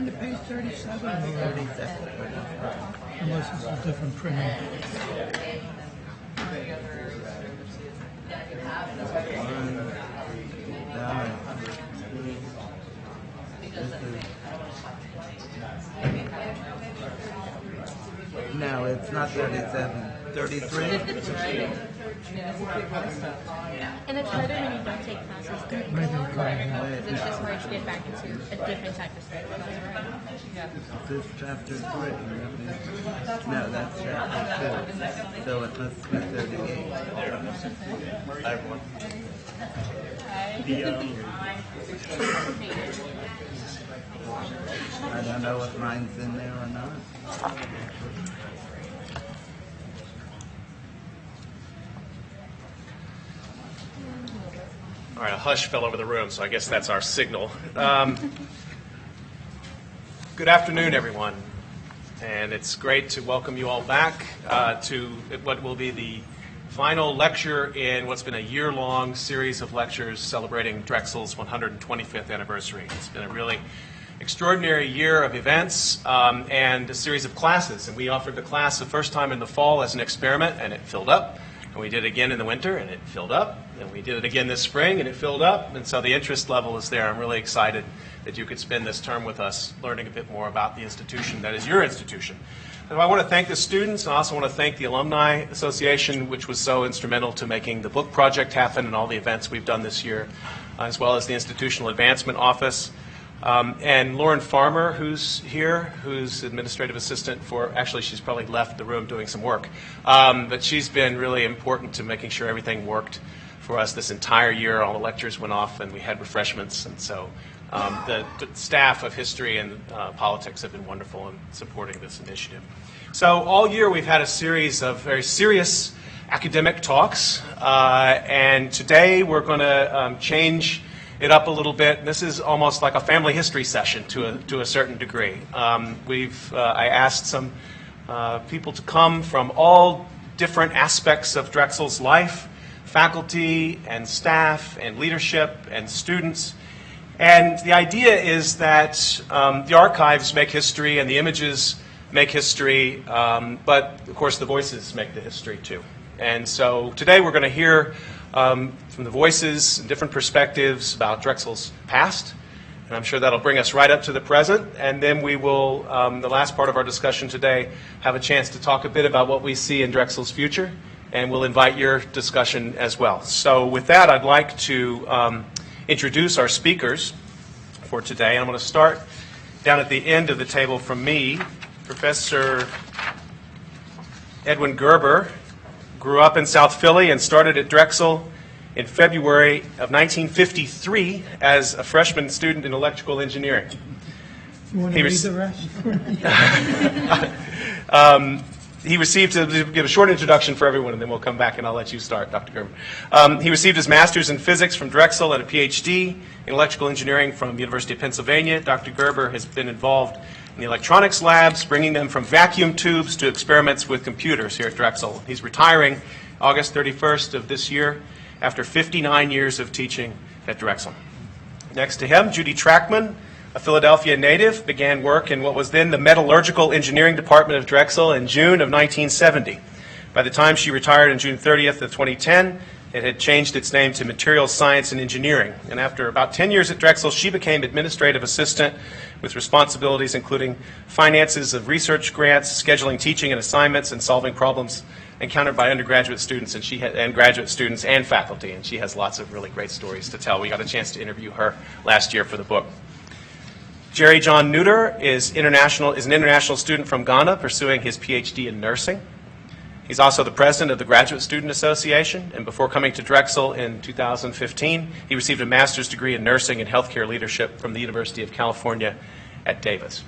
turn to page 37 already. Unless it's a different printing. No, it's not 37. 33? And it's harder when you don't take classes. Because it's just hard to get back into a different type of study. This chapter 3. No, that's chapter 2. So it must be 38. Hi, everyone. I don't know if mine's in there or not. All right, a hush fell over the room, so I guess that's our signal. Good afternoon, everyone. And it's great to welcome you all back to what will be the final lecture in what's been a year-long series of lectures celebrating Drexel's 125th anniversary. It's been a really extraordinary year of events and a series of classes. And we offered the class the first time in the fall as an experiment, and it filled up. And we did it again in the winter, and it filled up. And we did it again this spring, and it filled up. And so the interest level is there. I'm really excited that you could spend this term with us learning a bit more about the institution that is your institution. And I want to thank the students, and I also want to thank the Alumni Association, which was so instrumental to making the book project happen and all the events we've done this year, as well as the Institutional Advancement Office. And Lauren Farmer, who's here, who's administrative assistant for, actually she's probably left the room doing some work, but she's been really important to making sure everything worked for us this entire year. All the lectures went off and we had refreshments, and so the staff of history and politics have been wonderful in supporting this initiative. So all year we've had a series of very serious academic talks, and today we're going to change it up a little bit. This is almost like a family history session to a certain degree. I asked some people to come from all different aspects of Drexel's life, faculty and staff and leadership and students. And the idea is that the archives make history and the images make history, but of course the voices make the history too. And so today we're going to hear from the voices and different perspectives about Drexel's past, and I'm sure that'll bring us right up to the present. And then we will, the last part of our discussion today, have a chance to talk a bit about what we see in Drexel's future, and we'll invite your discussion as well. So with that, I'd like to introduce our speakers for today. I'm going to start down at the end of the table from me. Professor Edwin Gerber grew up in South Philly and started at Drexel in February of 1953 as a freshman student in electrical engineering. You want to read the rest? He received, to give a short introduction for everyone, and then we'll come back and I'll let you start, Dr. Gerber. He received his master's in physics from Drexel and a PhD in electrical engineering from the University of Pennsylvania. Dr. Gerber has been involved in the electronics labs, bringing them from vacuum tubes to experiments with computers here at Drexel. He's retiring August 31st of this year after 59 years of teaching at Drexel. Next to him, Judy Trackman, a Philadelphia native, began work in what was then the Metallurgical Engineering Department of Drexel in June of 1970. By the time she retired on June 30th of 2010, it had changed its name to Materials Science and Engineering. And after about 10 years at Drexel, she became administrative assistant with responsibilities including finances of research grants, scheduling teaching and assignments, and solving problems encountered by undergraduate students and graduate students and faculty. And she has lots of really great stories to tell. We got a chance to interview her last year for the book. Jerry John Nutter is an international student from Ghana pursuing his PhD in nursing. He's also the president of the Graduate Student Association, and before coming to Drexel in 2015, he received a master's degree in nursing and healthcare leadership from the University of California at Davis.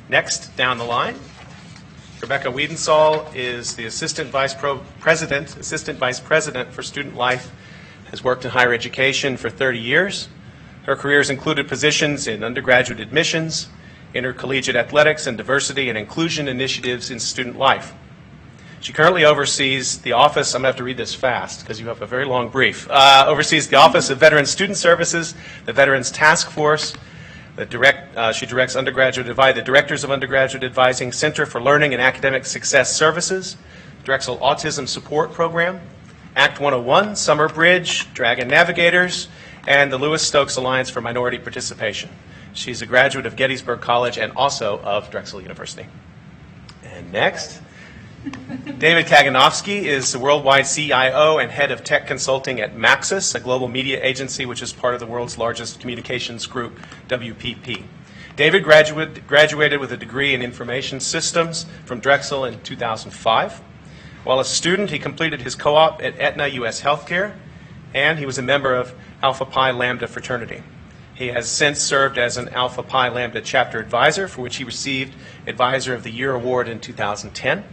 Next, down the line, Rebecca Wiedensall is the Assistant Vice President for Student Life, has worked in higher education for 30 years. Her career has included positions in undergraduate admissions, intercollegiate athletics, and diversity and inclusion initiatives in student life. She currently oversees the Office, I'm going to have to read this fast because you have a very long brief, oversees the Office of Veteran Student Services, the Veterans Task Force, She directs the Directors of Undergraduate Advising Center for Learning and Academic Success Services, Drexel Autism Support Program, Act 101, Summer Bridge, Dragon Navigators, and the Lewis Stokes Alliance for Minority Participation. She's a graduate of Gettysburg College and also of Drexel University. And next, David Kaganovsky is the worldwide CIO and head of tech consulting at Maxis, a global media agency which is part of the world's largest communications group, WPP. David graduated with a degree in information systems from Drexel in 2005. While a student, he completed his co-op at Aetna US Healthcare, and he was a member of Alpha Pi Lambda fraternity. He has since served as an Alpha Pi Lambda chapter advisor, for which he received Advisor of the Year award in 2010.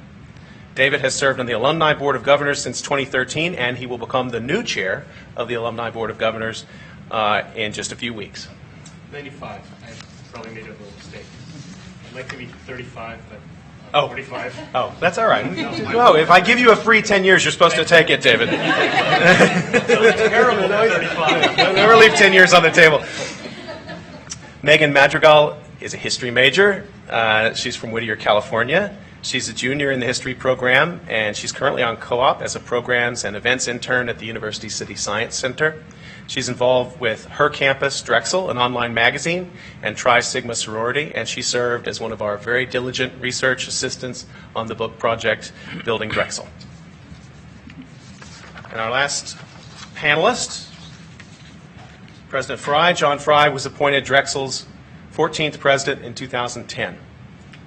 David has served on the Alumni Board of Governors since 2013, and he will become the new chair of the Alumni Board of Governors in just a few weeks. 95. I probably made a little mistake. I'd like to be 35, but 45. Oh, that's all right. No, if I give you a free 10 years, you're supposed to take it, David. Terrible 35. Never leave 10 years on the table. Megan Madrigal is a history major. She's from Whittier, California. She's a junior in the history program, and she's currently on co-op as a programs and events intern at the University City Science Center. She's involved with Her Campus, Drexel, an online magazine, and Tri Sigma Sorority, and she served as one of our very diligent research assistants on the book project, Building Drexel. And our last panelist, President Fry. John Fry was appointed Drexel's 14th president in 2010.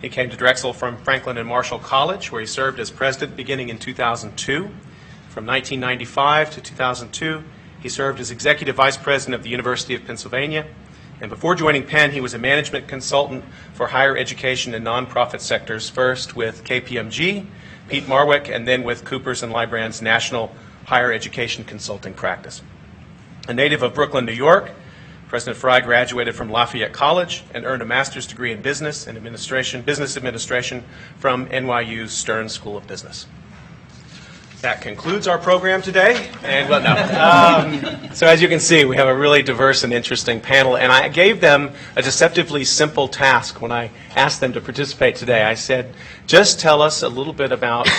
He came to Drexel from Franklin and Marshall College, where he served as president beginning in 2002. From 1995 to 2002, he served as executive vice president of the University of Pennsylvania. And before joining Penn, he was a management consultant for higher education and nonprofit sectors, first with KPMG, Pete Marwick, and then with Coopers & Lybrand's National Higher Education Consulting Practice. A native of Brooklyn, New York, President Fry graduated from Lafayette College and earned a master's degree in business administration from NYU's Stern School of Business. That concludes our program today. And so as you can see, we have a really diverse and interesting panel. And I gave them a deceptively simple task when I asked them to participate today. I said, just tell us a little bit about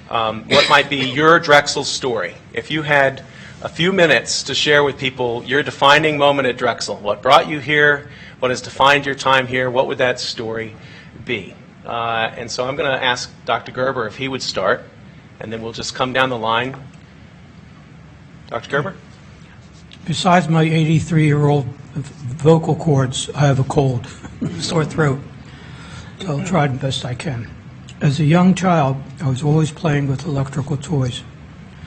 what might be your Drexel story. If you had a few minutes to share with people your defining moment at Drexel, what brought you here, what has defined your time here, what would that story be? And so I'm going to ask Dr. Gerber if he would start, and then we'll just come down the line. Dr. Gerber? Besides my 83-year-old vocal cords, I have a cold, sore throat, so I'll try the best I can. As a young child, I was always playing with electrical toys.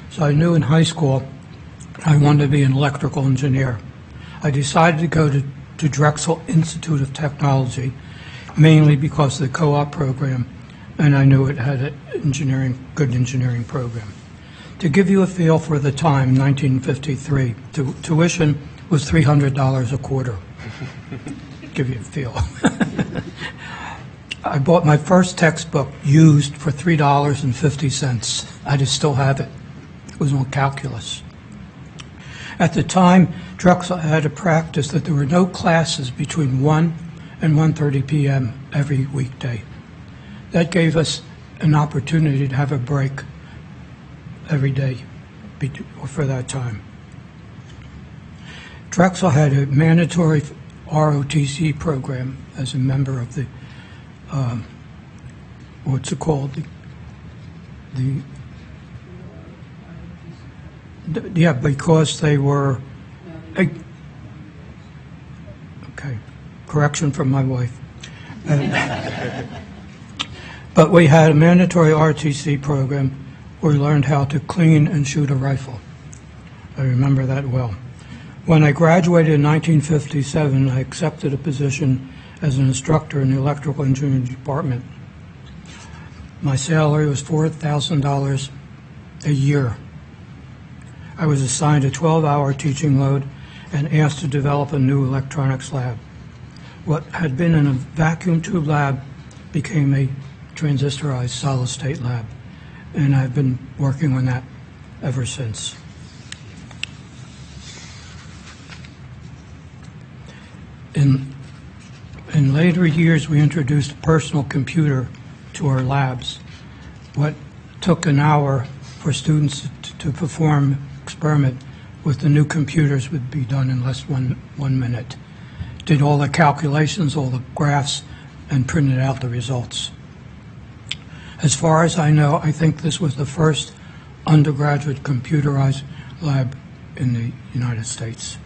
So I knew in high school I wanted to be an electrical engineer. I decided to go to Drexel Institute of Technology, mainly because of the co-op program, and I knew it had a good engineering program. To give you a feel for the time, 1953, tuition was $300 a quarter. Give you a feel. I bought my first textbook used for $3.50. I just still have it. It was on calculus. At the time, Drexel had a practice that there were no classes between 1 and 1:30 p.m. every weekday. That gave us an opportunity to have a break every day for that time. Drexel had a mandatory ROTC program as a member of the, what's it called? Yeah, because they were, okay, correction from my wife. But we had a mandatory RTC program where we learned how to clean and shoot a rifle. I remember that well. When I graduated in 1957, I accepted a position as an instructor in the electrical engineering department. My salary was $4,000 a year. I was assigned a 12-hour teaching load and asked to develop a new electronics lab. What had been in a vacuum tube lab became a transistorized solid-state lab, and I've been working on that ever since. In In later years, we introduced a personal computer to our labs. What took an hour for students to perform experiment with the new computers would be done in less than one minute. Did all the calculations, all the graphs, and printed out the results. As far as I know, I think this was the first undergraduate computerized lab in the United States.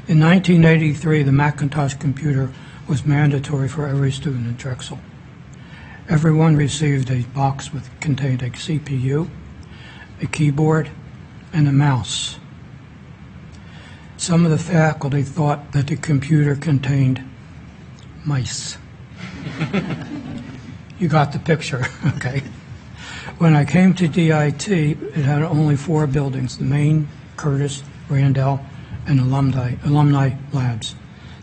In 1983, the Macintosh computer was mandatory for every student in Drexel. Everyone received a box contained a CPU, a keyboard, and a mouse. Some of the faculty thought that the computer contained mice. You got the picture, okay? When I came to DIT, it had only 4 buildings: the main, Curtis, Randall, and alumni labs.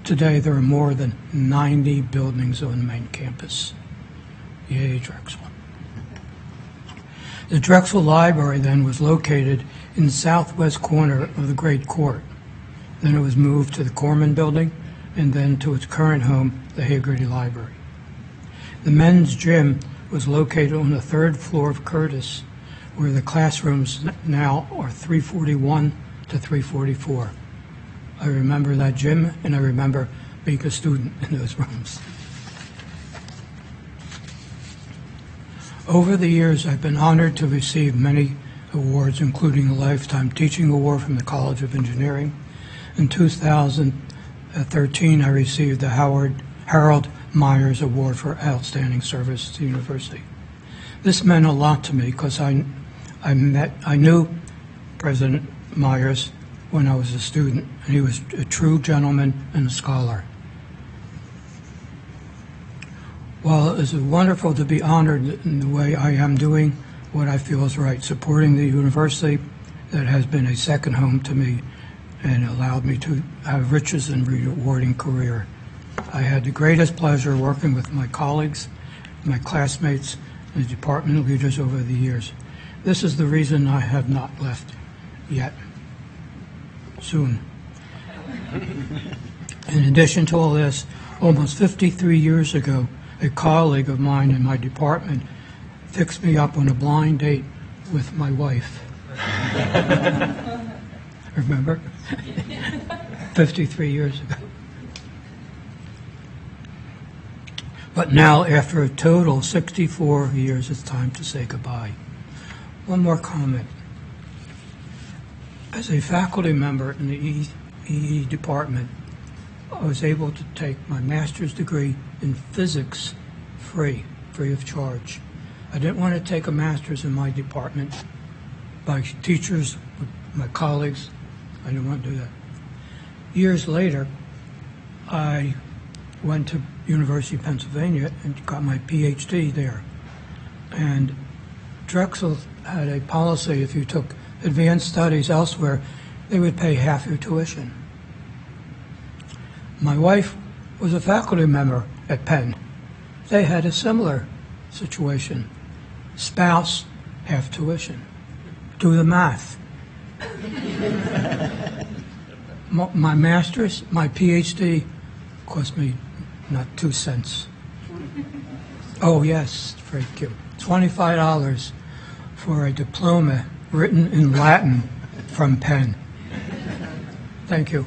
Today, there are more than 90 buildings on the main campus. Yay, Drexel. The Drexel Library then was located in the southwest corner of the Great Court. Then it was moved to the Corman Building, and then to its current home, the Hagerty Library. The men's gym was located on the 3rd floor of Curtis, where the classrooms now are 341 to 344. I remember that gym, and I remember being a student in those rooms. Over the years, I've been honored to receive many awards, including the Lifetime Teaching Award from the College of Engineering. In 2013, I received the Harold Myers Award for Outstanding Service to the University. This meant a lot to me because I knew President Myers when I was a student, and he was a true gentleman and a scholar. While it is wonderful to be honored in the way I am doing what I feel is right, supporting the university that has been a second home to me and allowed me to have riches and rewarding career. I had the greatest pleasure working with my colleagues, my classmates, and the department leaders over the years. This is the reason I have not left yet. Soon. In addition to all this, almost 53 years ago, a colleague of mine in my department fixed me up on a blind date with my wife. Remember? 53 years ago. But now, after a total 64 years, it's time to say goodbye. One more comment. As a faculty member in the EE department, I was able to take my master's degree in physics free of charge. I didn't want to take a master's in my department by teachers, my colleagues. I didn't want to do that. Years later, I went to University of Pennsylvania and got my PhD there. And Drexel had a policy: if you took advanced studies elsewhere, they would pay half your tuition. My wife was a faculty member at Penn. They had a similar situation. Spouse, half tuition. Do the math. My master's, my PhD cost me not 2 cents. Oh yes, thank you. $25 for a diploma written in Latin from Penn. Thank you.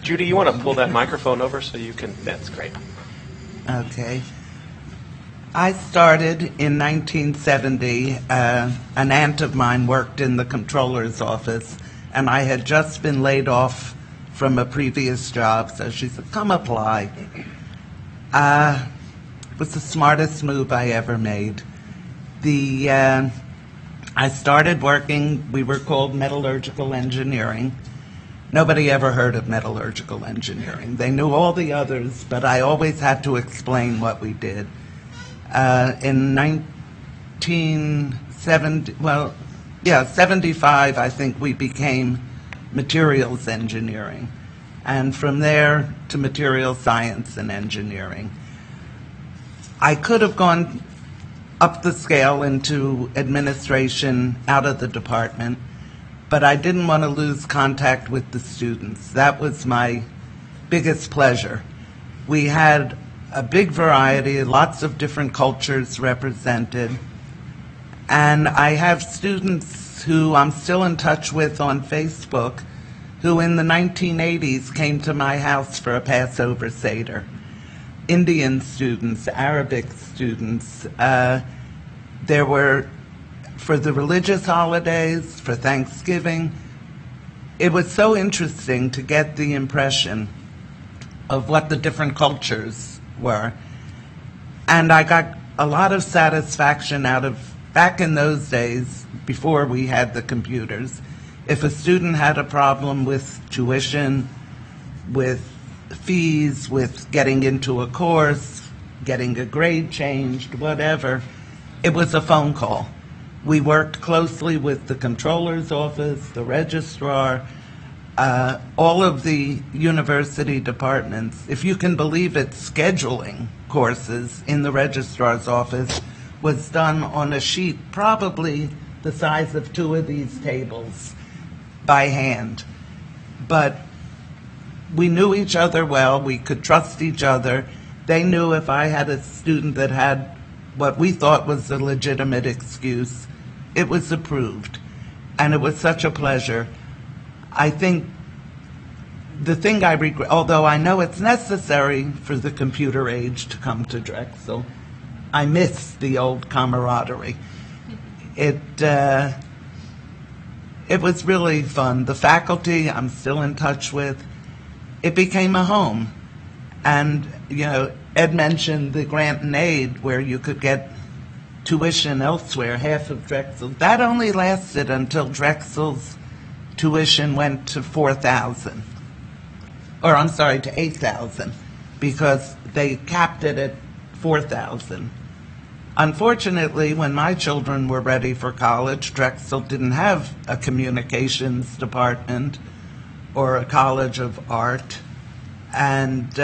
Judy, you want to pull that microphone over so you can, that's great. Okay. I started in 1970. An aunt of mine worked in the controller's office, and I had just been laid off from a previous job, so she said, come apply. It was the smartest move I ever made. I started working, we were called metallurgical engineering. Nobody ever heard of metallurgical engineering. They knew all the others, but I always had to explain what we did. In 1975, I think we became materials engineering, and from there to material science and engineering. I could have gone up the scale into administration out of the department, but I didn't want to lose contact with the students. That was my biggest pleasure. We had a big variety, lots of different cultures represented, and I have students who I'm still in touch with on Facebook who in the 1980s came to my house for a Passover Seder. Indian students, Arabic students, there were, for the religious holidays, for Thanksgiving. It was so interesting to get the impression of what the different cultures were. And I got a lot of satisfaction out of, back in those days, before we had the computers, if a student had a problem with tuition, with fees, with getting into a course, getting a grade changed, whatever, it was a phone call. We worked closely with the controller's office, the registrar, all of the university departments. If you can believe it, scheduling courses in the registrar's office was done on a sheet probably the size of two of these tables by hand. But we knew each other well, we could trust each other. They knew if I had a student that had what we thought was a legitimate excuse, it was approved. And it was such a pleasure. I think the thing I regret, although I know it's necessary for the computer age to come to Drexel, I miss the old camaraderie. It was really fun. The faculty I'm still in touch with. It became a home. And, you know, Ed mentioned the grant and aid where you could get tuition elsewhere, half of Drexel. That only lasted until Drexel's tuition went to $4,000. Or I'm sorry, to $8,000, because they capped it at $4,000. Unfortunately, when my children were ready for college, Drexel didn't have a communications department or a college of art. And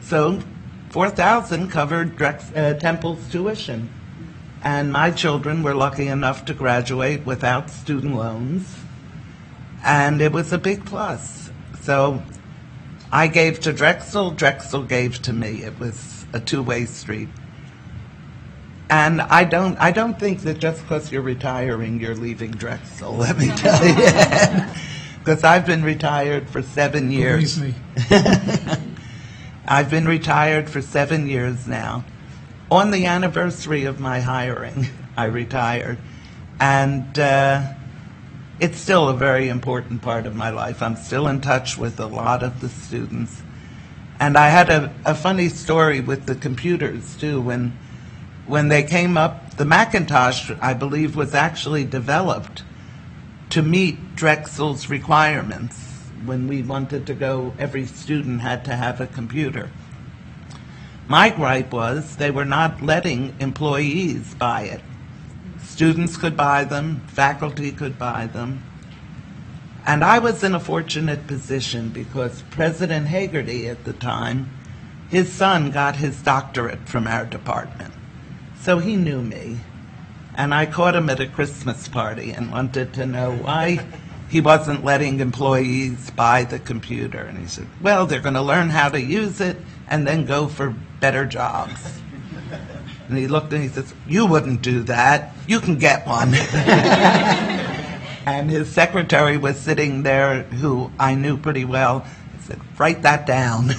so $4,000 covered Temple's tuition. And my children were lucky enough to graduate without student loans. And it was a big plus. So I gave to Drexel, Drexel gave to me. It was a two-way street. And I don't think that just because you're retiring, you're leaving Drexel, let me tell you. Because I've been retired for 7 years. Believe me. I've been retired for 7 years now. On the anniversary of my hiring, I retired. And it's still a very important part of my life. I'm still in touch with a lot of the students. And I had a funny story with the computers, too. When they came up, the Macintosh, I believe, was actually developed to meet Drexel's requirements. When we wanted to go, every student had to have a computer. My gripe was they were not letting employees buy it. Students could buy them, faculty could buy them. And I was in a fortunate position because President Hagerty at the time, his son got his doctorate from our department. So he knew me. And I caught him at a Christmas party and wanted to know why he wasn't letting employees buy the computer. And he said, well, they're going to learn how to use it and then go for better jobs. And he looked and he says, you wouldn't do that. You can get one. And his secretary was sitting there, who I knew pretty well. I said, write that down.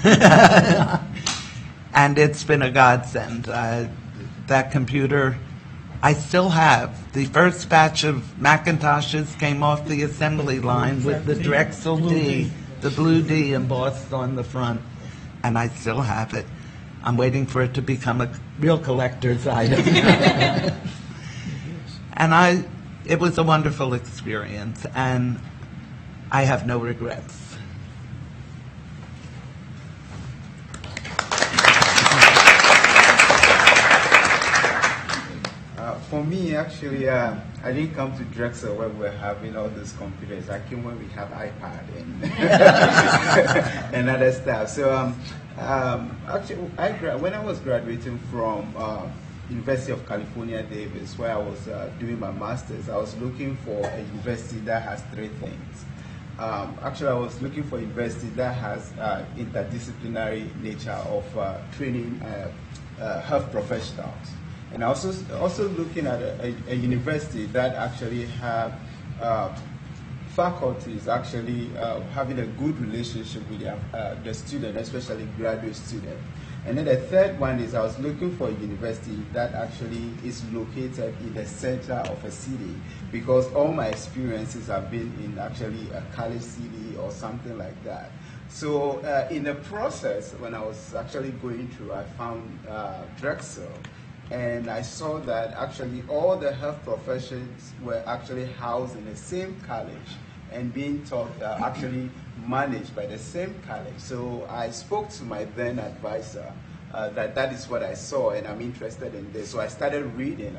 And it's been a godsend. That computer, I still have. The first batch of Macintoshes came off the assembly line with the Drexel D, the blue D embossed on the front, and I still have it. I'm waiting for it to become a real collector's item. And it was a wonderful experience, and I have no regrets. For me, actually, I didn't come to Drexel when we were having all these computers. I came when we had iPad and and other stuff. So actually, when I was graduating from University of California, Davis, where I was doing my master's. I was looking for a university that has three things. Actually, I was looking for a university that has interdisciplinary nature of training health professionals. And also looking at a university that actually have faculties actually having a good relationship with the student, especially graduate student. And then the third one is I was looking for a university that actually is located in the center of a city, because all my experiences have been in actually a college city or something like that. So in the process, when I was actually going through, I found Drexel, and I saw that actually all the health professions were actually housed in the same college and being taught, actually managed by the same college. So I spoke to my then advisor that is what I saw, and I'm interested in this. So I started reading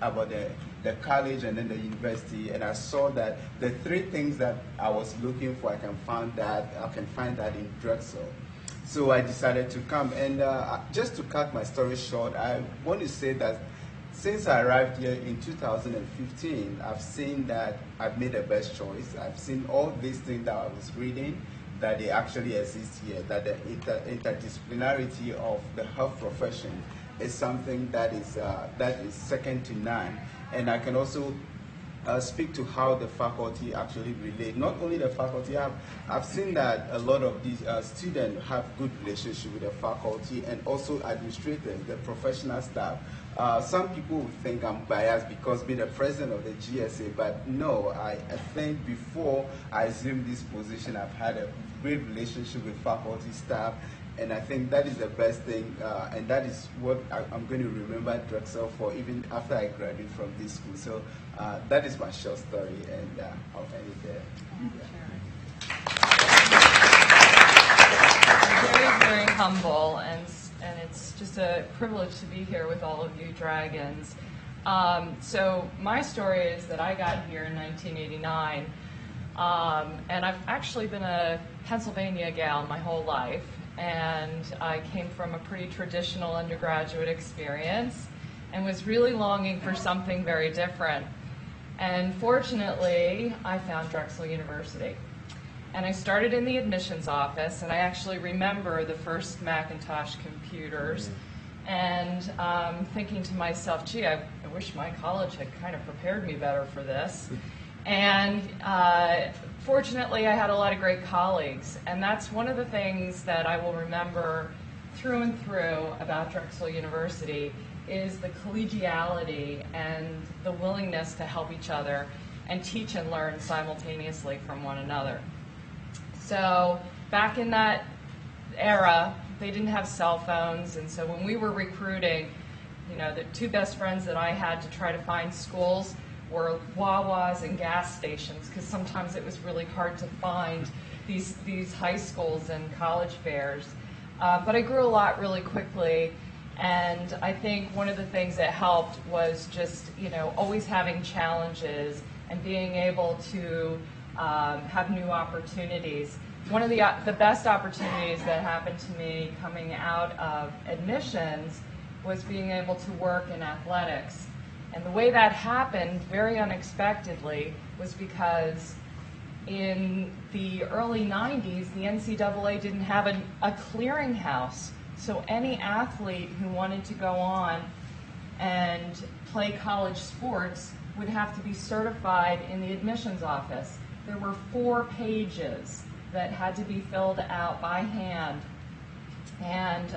about the college and then the university, and I saw that the three things that I was looking for, I can find that in Drexel. So I decided to come, and just to cut my story short, I want to say that since I arrived here in 2015, I've seen that I've made the best choice. I've seen all these things that I was reading, that they actually exist here, that the interdisciplinarity of the health profession is something that is second to none. And I can also speak to how the faculty actually relate. Not only the faculty, I've seen that a lot of these students have good relationship with the faculty, and also administrators, the professional staff. Some people would think I'm biased because being the president of the GSA, but no, I think before I assumed this position, I've had a great relationship with faculty staff, and I think that is the best thing, and that is what I'm going to remember Drexel for even after I graduate from this school. So that is my short story, and I'll end it there. Very, very humble, and it's just a privilege to be here with all of you Dragons. So my story is that I got here in 1989, and I've actually been a Pennsylvania gal my whole life, and I came from a pretty traditional undergraduate experience and was really longing for something very different. And fortunately, I found Drexel University. And I started in the admissions office, and I actually remember the first Macintosh computers, and thinking to myself, gee, I wish my college had kind of prepared me better for this. And fortunately, I had a lot of great colleagues, and that's one of the things that I will remember through and through about Drexel University is the collegiality and the willingness to help each other and teach and learn simultaneously from one another. So back in that era, they didn't have cell phones, and so when we were recruiting, you know, the two best friends that I had to try to find schools were Wawas and gas stations, because sometimes it was really hard to find these high schools and college fairs. But I grew a lot really quickly, and I think one of the things that helped was just, you know, always having challenges and being able to have new opportunities. One of the best opportunities that happened to me coming out of admissions was being able to work in athletics. And the way that happened very unexpectedly was because in the early 90s, the NCAA didn't have a clearinghouse. So any athlete who wanted to go on and play college sports would have to be certified in the admissions office. There were 4 pages that had to be filled out by hand, and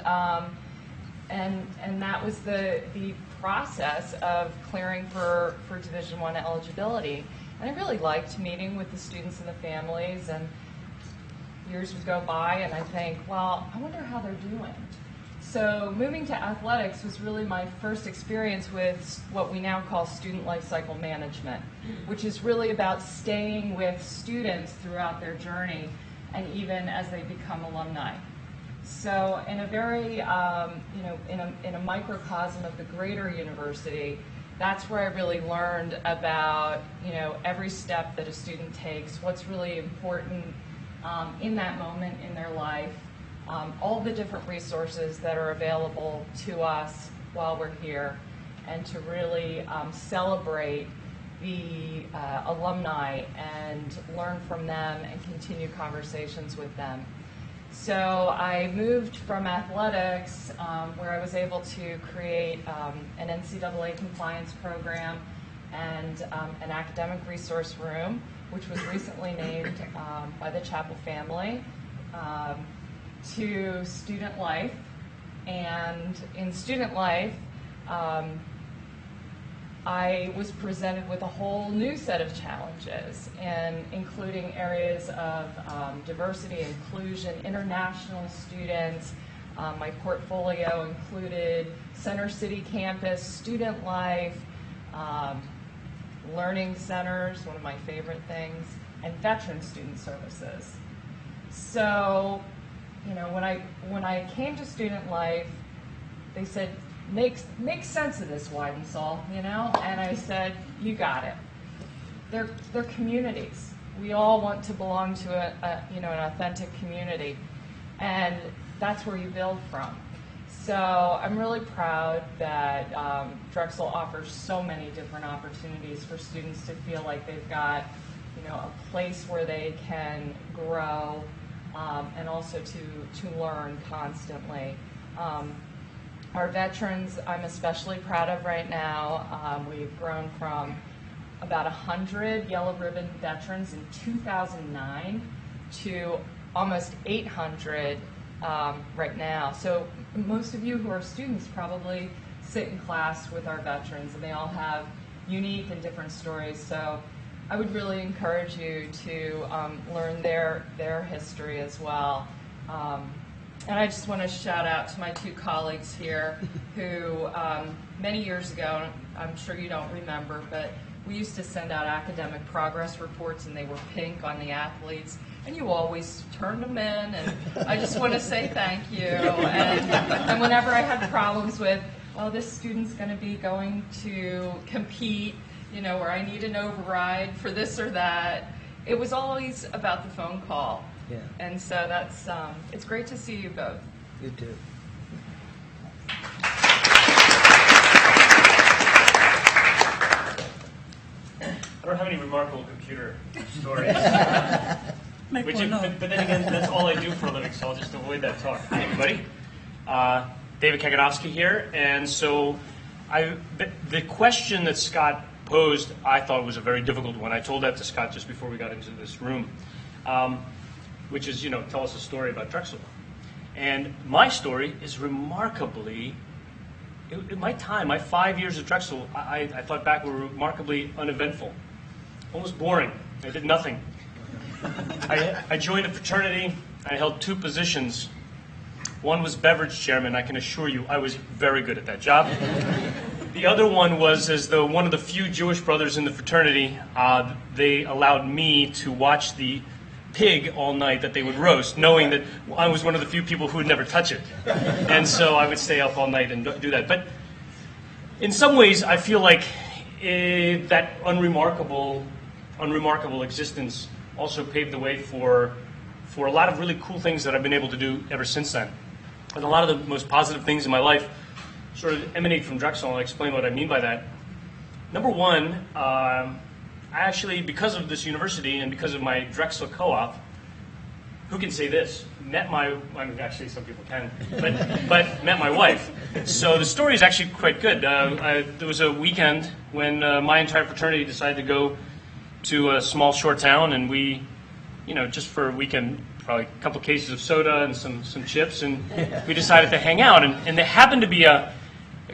that was the process of clearing for Division I eligibility. And I really liked meeting with the students and the families, and years would go by, and I think, well, I wonder how they're doing. So moving to athletics was really my first experience with what we now call student life cycle management, which is really about staying with students throughout their journey and even as they become alumni. So in a very, in a microcosm of the greater university, that's where I really learned about, every step that a student takes, what's really important in that moment in their life, all the different resources that are available to us while we're here and to really celebrate the alumni and learn from them and continue conversations with them. So I moved from athletics, where I was able to create an NCAA compliance program and an academic resource room, which was recently named by the Chapel family, to student life. And in student life, I was presented with a whole new set of challenges, and including areas of diversity, inclusion, international students. My portfolio included Center City campus, student life, learning centers, one of my favorite things, and veteran student services. So, you know, when I came to student life, they said, make sense of this, Weidensaul, you know? And I said, you got it. They're communities. We all want to belong to an authentic community, and that's where you build from. So I'm really proud that Drexel offers so many different opportunities for students to feel like they've got, you know, a place where they can grow and also to learn constantly. Our veterans, I'm especially proud of right now. We've grown from about 100 yellow ribbon veterans in 2009 to almost 800 right now. So most of you who are students probably sit in class with our veterans, and they all have unique and different stories. So I would really encourage you to learn their history as well. And I just want to shout out to my two colleagues here who many years ago, I'm sure you don't remember, but we used to send out academic progress reports, and they were pink on the athletes, and you always turned them in, and I just want to say thank you. And whenever I had problems with, well, this student's going to be going to compete, you know, or I need an override for this or that, it was always about the phone call. Yeah. And so that's, it's great to see you both. You too. I don't have any remarkable computer stories. But then again, that's all I do for a living, so I'll just avoid that talk. Hi, everybody. David Kaganovsky here. And so the question that Scott posed, I thought was a very difficult one. I told that to Scott just before we got into this room, which is, you know, tell us a story about Drexel. And my story is remarkably, in my time, my 5 years at Drexel, I thought back were remarkably uneventful, almost boring. I did nothing. I joined a fraternity. I held two positions. One was beverage chairman. I can assure you I was very good at that job. The other one was, as one of the few Jewish brothers in the fraternity, they allowed me to watch the pig all night that they would roast, knowing that I was one of the few people who would never touch it. And so I would stay up all night and do that. But in some ways, I feel like that unremarkable existence also paved the way for a lot of really cool things that I've been able to do ever since then. And a lot of the most positive things in my life sort of emanate from Drexel, and I'll explain what I mean by that. Number one, I actually, because of this university and because of my Drexel co-op, who can say this? Actually some people can, but met my wife. So the story is actually quite good. There was a weekend when my entire fraternity decided to go to a small short town, and we, just for a weekend, probably a couple cases of soda and some chips, and we decided to hang out. And there happened to be a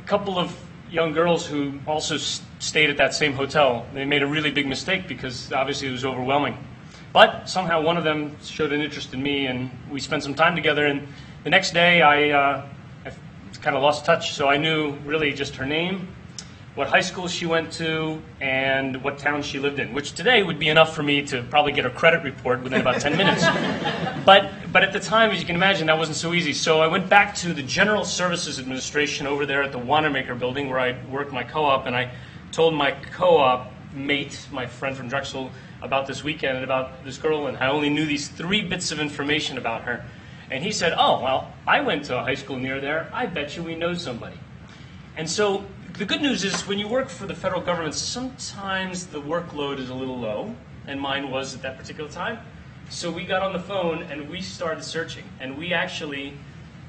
couple of young girls who also stayed at that same hotel. They made a really big mistake because obviously it was overwhelming. But somehow one of them showed an interest in me, and we spent some time together. And the next day I kind of lost touch, so I knew really just her name, what high school she went to, and what town she lived in, which today would be enough for me to probably get her credit report within about 10 minutes. But at the time, as you can imagine, that wasn't so easy. So I went back to the General Services Administration over there at the Wanamaker building where I worked my co-op, and I told my co-op mate, my friend from Drexel, about this weekend and about this girl, and I only knew these 3 bits of information about her. And he said, "Oh, well, I went to a high school near there. I bet you we know somebody." And so the good news is when you work for the federal government, sometimes the workload is a little low, and mine was at that particular time. So we got on the phone and we started searching, and we actually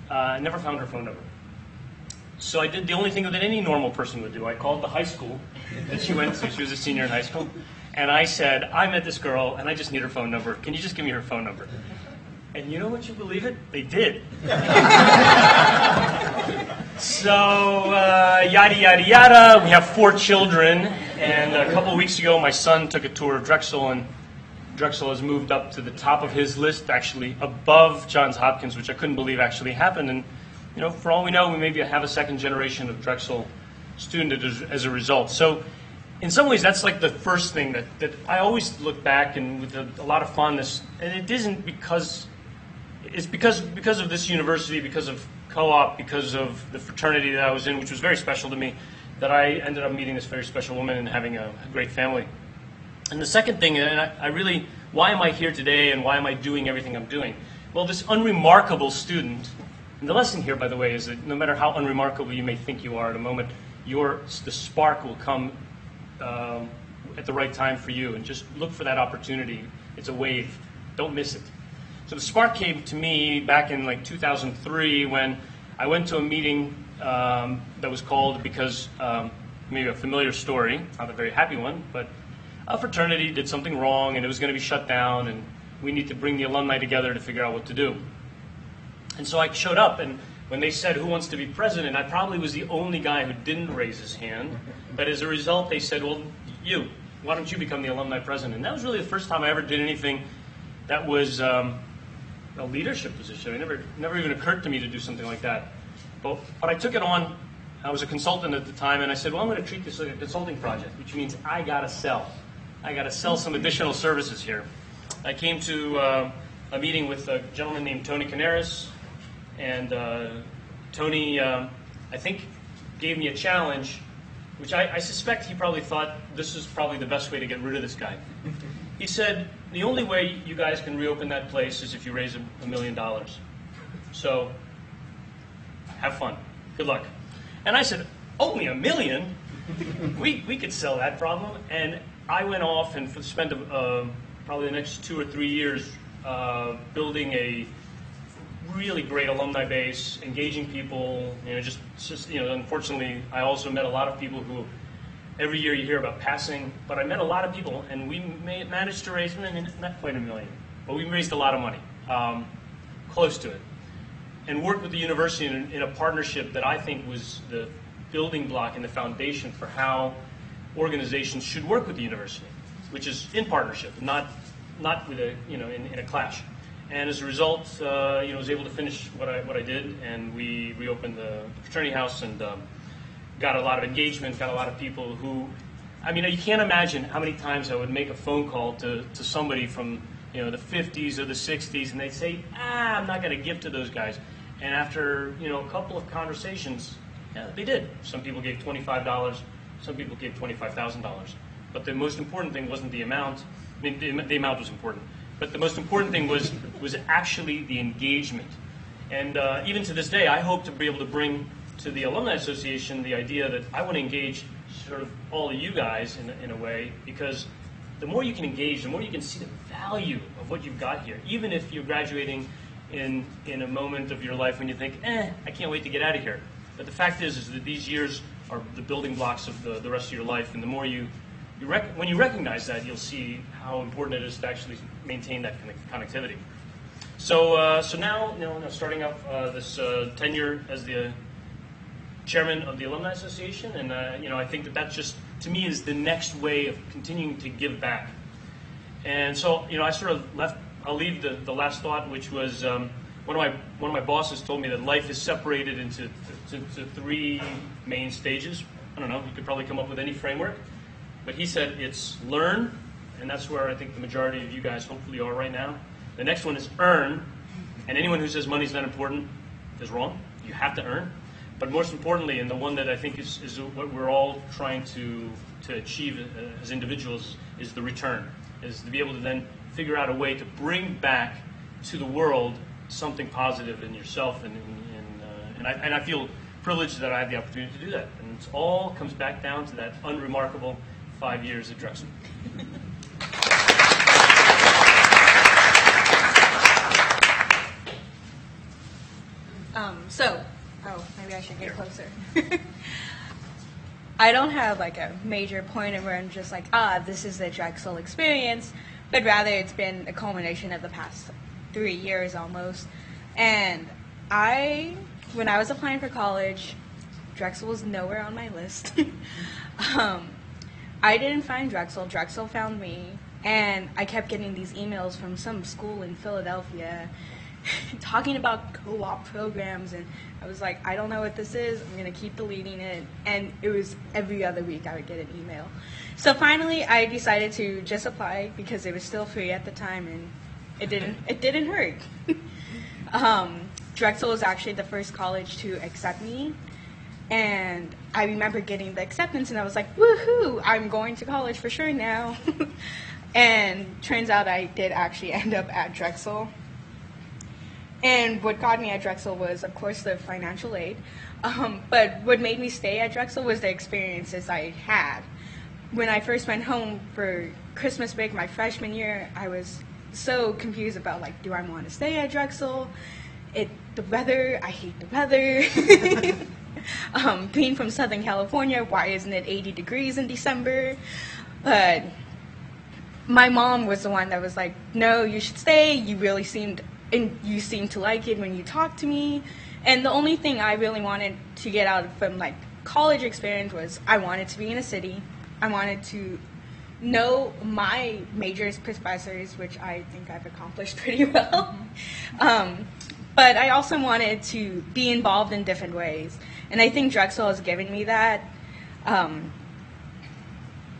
never found her phone number. So I did the only thing that any normal person would do. I called the high school that she went to. She was a senior in high school. And I said, I met this girl, and I just need her phone number. Can you just give me her phone number? And you know what, you believe it? They did. So, yada, yada, yada. We have 4 children. And a couple of weeks ago, my son took a tour of Drexel, and Drexel has moved up to the top of his list, actually, above Johns Hopkins, which I couldn't believe actually happened. And, you know, for all we know, we maybe have a second generation of Drexel student as a result. So, in some ways, that's like the first thing that I always look back and with a lot of fondness. And it isn't because, it's because of this university, because of co-op, because of the fraternity that I was in, which was very special to me, that I ended up meeting this very special woman and having a great family. And the second thing, and I really, why am I here today and why am I doing everything I'm doing? Well, this unremarkable student, and the lesson here, by the way, is that no matter how unremarkable you may think you are at a moment, the spark will come at the right time for you, and just look for that opportunity. It's a wave. Don't miss it. So the spark came to me back in like 2003 when I went to a meeting that was called, because maybe a familiar story, not a very happy one, but a fraternity did something wrong and it was going to be shut down, and we need to bring the alumni together to figure out what to do. And so I showed up, and when they said, who wants to be president, I probably was the only guy who didn't raise his hand. But as a result, they said, well, why don't you become the alumni president? And that was really the first time I ever did anything that was a leadership position. It never even occurred to me to do something like that. But I took it on. I was a consultant at the time, and I said, well, I'm going to treat this like a consulting project, which means I got to sell. I got to sell some additional services here. I came to a meeting with a gentleman named Tony Canaris, and Tony, I think, gave me a challenge, which I suspect he probably thought this is probably the best way to get rid of this guy. He said, the only way you guys can reopen that place is if you raise $1 million. So, have fun. Good luck. And I said, only $1 million? We could sell that problem. And I went off and spent probably the next 2 or 3 years building a really great alumni base, engaging people. Unfortunately, I also met a lot of people who every year you hear about passing, but I met a lot of people, and we managed to raise, not quite $1 million, but we raised a lot of money, close to it, and worked with the university in a partnership that I think was the building block and the foundation for how organizations should work with the university, which is in partnership, not with in a clash. And as a result, was able to finish what I did, and we reopened the fraternity house and got a lot of engagement, got a lot of people who, you can't imagine how many times I would make a phone call to somebody from the 50s or the 60s, and they'd say, I'm not going to give to those guys. And after a couple of conversations, yeah, they did. Some people gave $25, some people gave $25,000. But the most important thing wasn't the amount. The amount was important. But the most important thing was actually the engagement. And even to this day, I hope to be able to bring to the Alumni Association the idea that I want to engage sort of all of you guys in a way, because the more you can engage, the more you can see the value of what you've got here. Even if you're graduating in a moment of your life when you think, I can't wait to get out of here. But the fact is that these years are the building blocks of the rest of your life, and the more when you recognize that, you'll see how important it is to actually maintain that connectivity. So now, starting up this tenure as the chairman of the Alumni Association, and I think that just, to me, is the next way of continuing to give back. And so, I sort of I'll leave the last thought, which was one of my bosses told me that life is separated into to 3 main stages. I don't know, you could probably come up with any framework. But he said it's learn, and that's where I think the majority of you guys hopefully are right now. The next one is earn, and anyone who says money's not important is wrong. You have to earn. But most importantly, and the one that I think is what we're all trying to achieve as individuals, is the return, is to be able to then figure out a way to bring back to the world something positive in yourself, and I feel privileged that I have the opportunity to do that. And it all comes back down to that unremarkable 5 years at Drexel. Maybe I should get closer. I don't have like a major point where I'm just like, this is the Drexel experience, but rather it's been a culmination of the past 3 years almost. And when I was applying for college, Drexel was nowhere on my list. I didn't find Drexel. Drexel found me, and I kept getting these emails from some school in Philadelphia talking about co-op programs, and I was like, I don't know what this is. I'm going to keep deleting it. And it was every other week I would get an email. So finally, I decided to just apply because it was still free at the time, and it didn't hurt. Drexel was actually the first college to accept me, and I remember getting the acceptance, and I was like, woohoo, I'm going to college for sure now. And turns out I did actually end up at Drexel. And what got me at Drexel was, of course, the financial aid. But what made me stay at Drexel was the experiences I had. When I first went home for Christmas break my freshman year, I was so confused about, like, do I want to stay at Drexel? The weather, I hate the weather. Being from Southern California, why isn't it 80 degrees in December? But my mom was the one that was like, no, you should stay. You seemed to like it when you talked to me. And the only thing I really wanted to get out from like college experience was I wanted to be in a city. I wanted to know my major's professors, which I think I've accomplished pretty well. But I also wanted to be involved in different ways. And I think Drexel has given me that.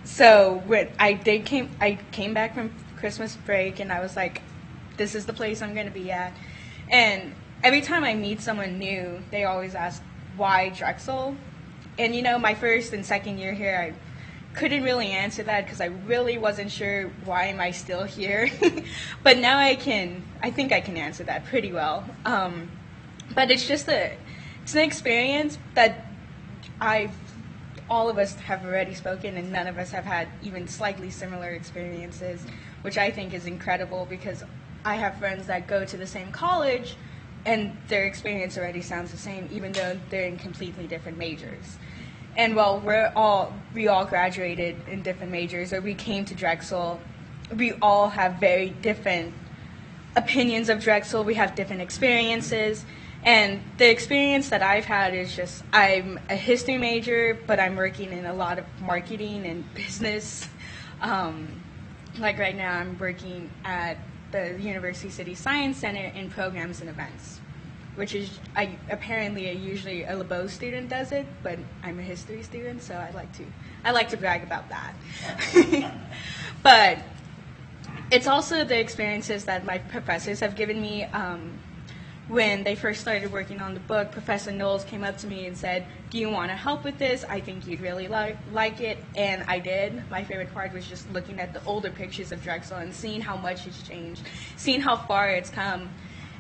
So when I came back from Christmas break, and I was like, this is the place I'm going to be at. And every time I meet someone new, they always ask, why Drexel? And, my first and second year here, I couldn't really answer that because I really wasn't sure why am I still here. But now I think I can answer that pretty well. But it's just it's an experience that all of us have already spoken, and none of us have had even slightly similar experiences, which I think is incredible because I have friends that go to the same college and their experience already sounds the same, even though they're in completely different majors. And while we all graduated in different majors, or we came to Drexel, we all have very different opinions of Drexel. We have different experiences. And the experience that I've had is just, I'm a history major, but I'm working in a lot of marketing and business. Like right now, I'm working at the University City Science Center in programs and events, which is usually a LeBeau student does it, but I'm a history student, so I like to brag about that. But it's also the experiences that my professors have given me. When they first started working on the book, Professor Knowles came up to me and said, do you want to help with this? I think you'd really like it. And I did. My favorite part was just looking at the older pictures of Drexel and seeing how much it's changed, seeing how far it's come,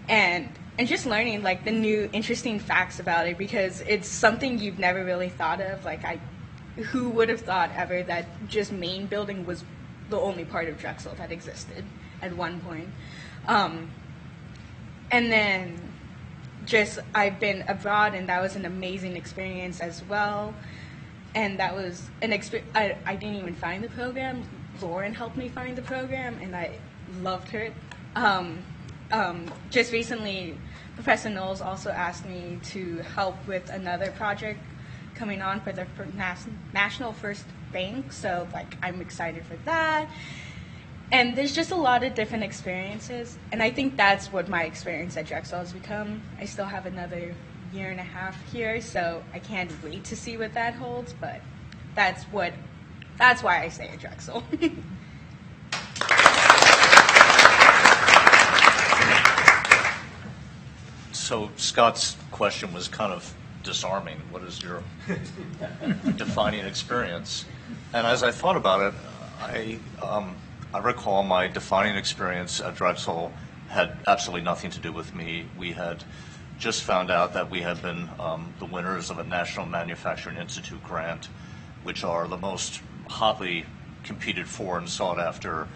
and just learning like the new interesting facts about it, because it's something you've never really thought of. Like, who would have thought ever that just main building was the only part of Drexel that existed at one point. And then I've been abroad, and that was an amazing experience as well. And that was an experience. I didn't even find the program. Lauren helped me find the program, and I loved her. Just recently, Professor Knowles also asked me to help with another project coming on for the National First Bank. So, I'm excited for that. And there's just a lot of different experiences, and I think that's what my experience at Drexel has become. I still have another year and a half here, so I can't wait to see what that holds, but that's why I stay at Drexel. So Scott's question was kind of disarming. What is your defining experience? And as I thought about it, I recall my defining experience at Drexel had absolutely nothing to do with me. We had just found out that we had been the winners of a National Manufacturing Institute grant, which are the most hotly competed for and sought after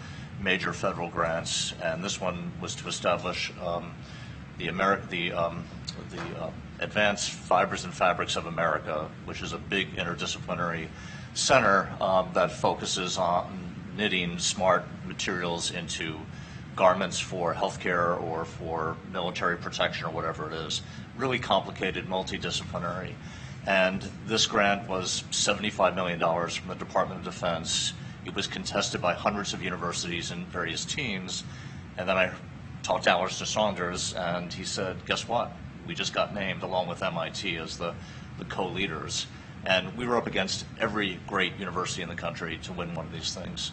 major federal grants. And this one was to establish the Advanced Fibers and Fabrics of America, which is a big interdisciplinary center that focuses on knitting smart materials into garments for healthcare or for military protection or whatever it is. Really complicated, multidisciplinary. And this grant was $75 million from the Department of Defense. It was contested by hundreds of universities and various teams. And then I talked to Alistair Saunders, and he said, guess what? We just got named, along with MIT, as the co-leaders. And we were up against every great university in the country to win one of these things.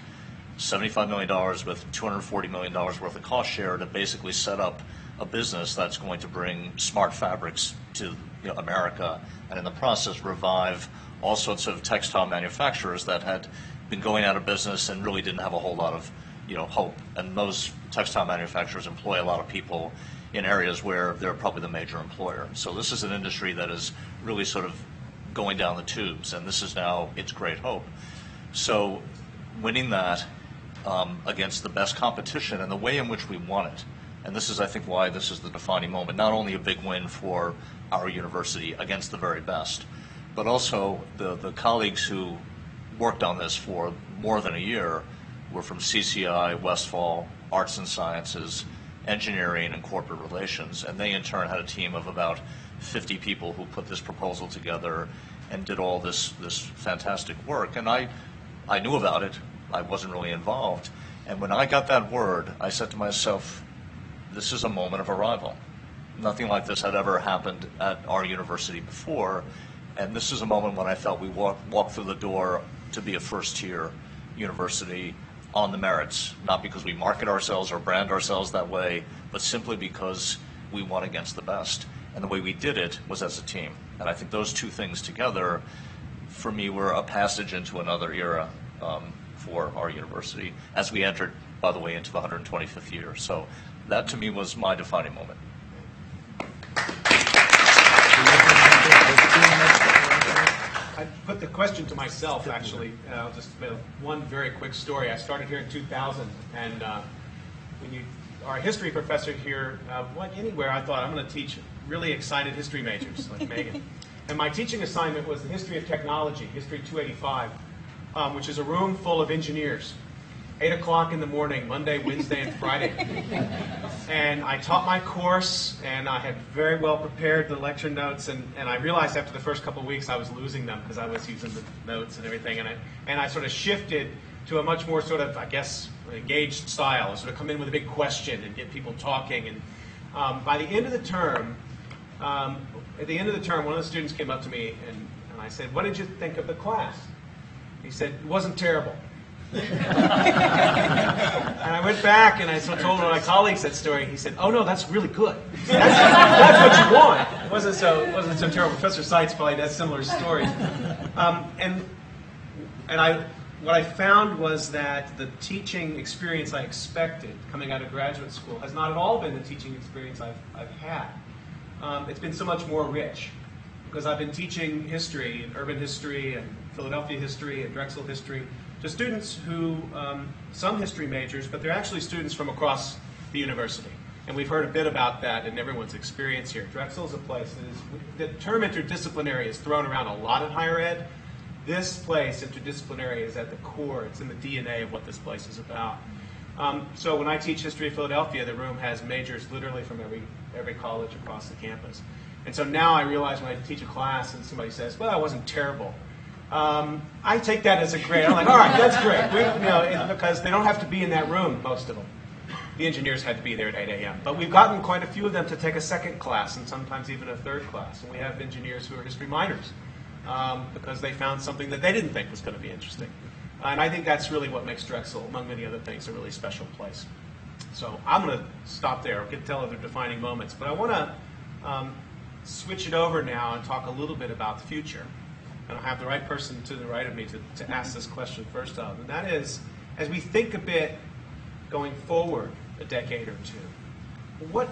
$75 million with $240 million worth of cost share to basically set up a business that's going to bring smart fabrics to America, and in the process revive all sorts of textile manufacturers that had been going out of business and really didn't have a whole lot of hope. And those textile manufacturers employ a lot of people in areas where they're probably the major employer. So this is an industry that is really sort of going down the tubes, and this is now its great hope. So winning that against the best competition and the way in which we won it, and this is, I think, why this is the defining moment, not only a big win for our university against the very best, but also the colleagues who worked on this for more than a year were from CCI, Westfall, Arts and Sciences, Engineering, and Corporate Relations, and they in turn had a team of about 50 people who put this proposal together and did all this fantastic work. And I knew about it. I wasn't really involved. And when I got that word, I said to myself, this is a moment of arrival. Nothing like this had ever happened at our university before. And this is a moment when I felt we walked through the door to be a first-tier university on the merits, not because we market ourselves or brand ourselves that way, but simply because we won against the best. And the way we did it was as a team. And I think those two things together, for me, were a passage into another era for our university as we entered, by the way, into the 125th year. So that, to me, was my defining moment. I put the question to myself, actually. I'll just one very quick story. I started here in 2000, and our history professor here went anywhere. I thought, I'm going to teach really excited history majors like Megan. And my teaching assignment was the history of technology, History 285, which is a room full of engineers. 8 o'clock in the morning, Monday, Wednesday, and Friday. And I taught my course, and I had very well prepared the lecture notes, and I realized after the first couple of weeks I was losing them because I was using the notes and everything, and I sort of shifted to a much more sort of, I guess, engaged style, sort of come in with a big question and get people talking. And by the end of the term, one of the students came up to me, and I said, what did you think of the class? He said, it wasn't terrible. And I went back and I told one of my colleagues that story. He said, "Oh no, that's really good. That's what you want." It wasn't so terrible. Professor Seitz probably has similar stories. What I found was that the teaching experience I expected coming out of graduate school has not at all been the teaching experience I've had. It's been so much more rich because I've been teaching history, and urban history, and Philadelphia history, and Drexel history, to students who, some history majors, but they're actually students from across the university. And we've heard a bit about that in everyone's experience here. Drexel is a place that is, the term interdisciplinary is thrown around a lot in higher ed. This place, interdisciplinary, is at the core. It's in the DNA of what this place is about. So when I teach history of Philadelphia, the room has majors literally from every college across the campus. And so now I realize when I teach a class and somebody says, well, that wasn't terrible, I take that as a grade. I'm like, all right, that's great. Because they don't have to be in that room, most of them. The engineers had to be there at 8 a.m. But we've gotten quite a few of them to take a second class and sometimes even a third class. And we have engineers who are history minors because they found something that they didn't think was going to be interesting. And I think that's really what makes Drexel, among many other things, a really special place. So I'm going to stop there. We can tell other defining moments. But I want to switch it over now and talk a little bit about the future. And I have the right person to the right of me to ask this question first of. And that is, as we think a bit going forward a decade or two, what